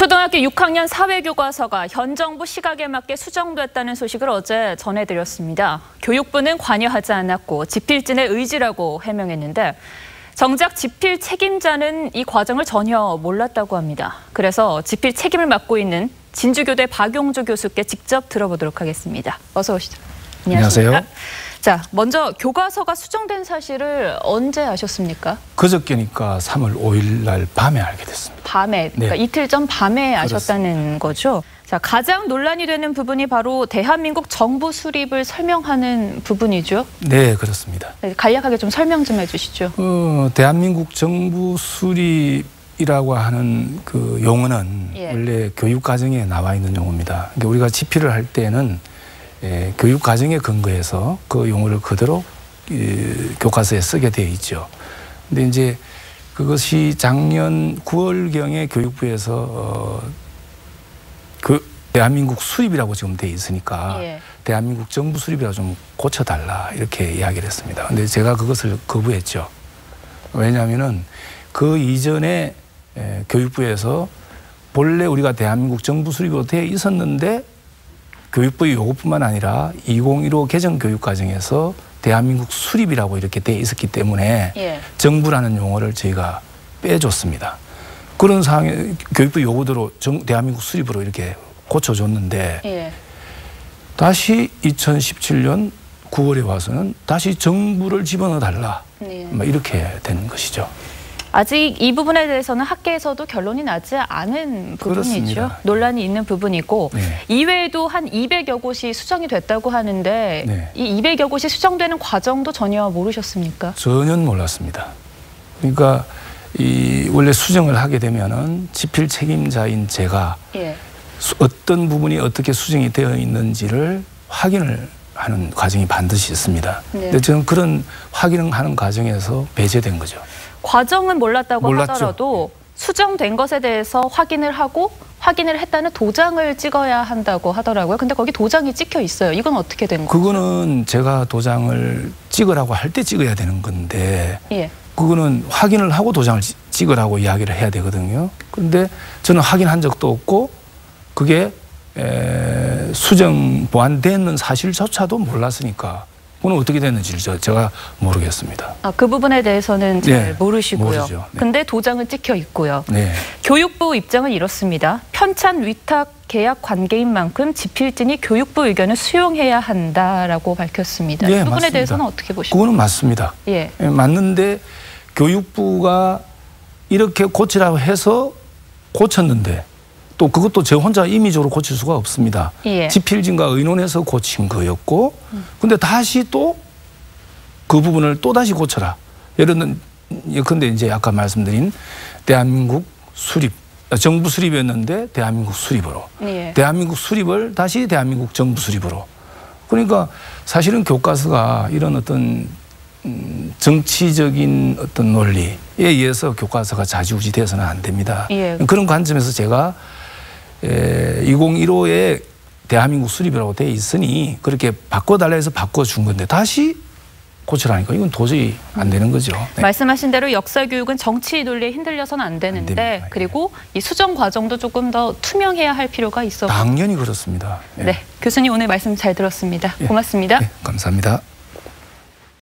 초등학교 6학년 사회교과서가 현 정부 시각에 맞게 수정됐다는 소식을 어제 전해드렸습니다. 교육부는 관여하지 않았고 지필진의 의지라고 해명했는데 정작 지필 책임자는 이 과정을 전혀 몰랐다고 합니다. 그래서 지필 책임을 맡고 있는 진주교대 박용주 교수께 직접 들어보도록 하겠습니다. 어서 오시죠. 안녕하세요. 자, 먼저 교과서가 수정된 사실을 언제 아셨습니까? 그저께니까 3월 5일 날 밤에 알게 됐습니다. 밤에, 그러니까 네. 이틀 전 밤에 그렇습니다. 아셨다는 거죠? 자, 가장 논란이 되는 부분이 바로 대한민국 정부 수립을 설명하는 부분이죠? 네, 그렇습니다. 간략하게 좀 설명 좀 해주시죠. 대한민국 정부 수립이라고 하는 그 용어는 원래 교육과정에 나와 있는 용어입니다. 그러니까 우리가 지필을 할 때는 교육과정에 근거해서 그 용어를 그대로 교과서에 쓰게 되어 있죠. 근데 이제 그것이 작년 9월경에 교육부에서 그 대한민국 수립이라고 지금 돼 있으니까 대한민국 정부 수립이라고 좀 고쳐달라 이렇게 이야기를 했습니다. 근데 제가 그것을 거부했죠. 왜냐하면은 그 이전에 교육부에서 본래 우리가 대한민국 정부 수립으로 돼 있었는데 교육부의 요구뿐만 아니라 2015 개정 교육과정에서 대한민국 수립이라고 이렇게 돼 있었기 때문에 정부라는 용어를 저희가 빼줬습니다. 그런 상황에 교육부 요구대로 대한민국 수립으로 이렇게 고쳐줬는데 다시 2017년 9월에 와서는 다시 정부를 집어넣어 달라 이렇게 된 것이죠. 아직 이 부분에 대해서는 학계에서도 결론이 나지 않은 부분이죠. 그렇습니다. 논란이 있는 부분이고 이외에도 한 200여 곳이 수정이 됐다고 하는데 이 200여 곳이 수정되는 과정도 전혀 모르셨습니까? 전혀 몰랐습니다. 그러니까 원래 수정을 하게 되면은 지필 책임자인 제가 어떤 부분이 어떻게 수정이 되어 있는지를 확인을 하는 과정이 반드시 있습니다. 근데 저는 그런 확인을 하는 과정에서 배제된 거죠. 과정은 몰랐다고 하더라도 수정된 것에 대해서 확인을 하고 확인을 했다는 도장을 찍어야 한다고 하더라고요. 근데 거기 도장이 찍혀 있어요. 이건 어떻게 된 거죠? 그거는 제가 도장을 찍으라고 할 때 찍어야 되는 건데 그거는 확인을 하고 도장을 찍으라고 이야기를 해야 되거든요. 그런데 저는 확인한 적도 없고 그게 수정 보완되는 사실조차도 몰랐으니까 그건 어떻게 됐는지 제가 모르겠습니다. 그 부분에 대해서는 잘 모르시고요. 모르죠. 근데 도장은 찍혀 있고요. 네. 교육부 입장은 이렇습니다. 편찬 위탁 계약 관계인 만큼 지필진이 교육부 의견을 수용해야 한다라고 밝혔습니다. 이 부분에 맞습니다. 대해서는 어떻게 보십니까? 그거는 맞습니다. 맞는데 교육부가 이렇게 고치라고 해서 고쳤는데 또 그것도 저 혼자 임의적으로 고칠 수가 없습니다. 지필진과 의논해서 고친 거였고 근데 다시 또 그 부분을 또 다시 고쳐라. 예컨대 이제 아까 말씀드린 대한민국 수립, 정부 수립이었는데 대한민국 수립으로 대한민국 수립을 다시 대한민국 정부 수립으로. 그러니까 사실은 교과서가 이런 어떤 정치적인 어떤 논리에 의해서 교과서가 좌지우지돼서는 안 됩니다. 그런 관점에서 제가 2015에 대한민국 수립이라고 돼 있으니 그렇게 바꿔달라 해서 바꿔준 건데 다시 고치라니까 이건 도저히 안 되는 거죠. 말씀하신 대로 역사교육은 정치 논리에 흔들려서는 안 되는데 그리고 이 수정 과정도 조금 더 투명해야 할 필요가 있어. 당연히 그렇습니다. 교수님 오늘 말씀 잘 들었습니다. 고맙습니다. 감사합니다.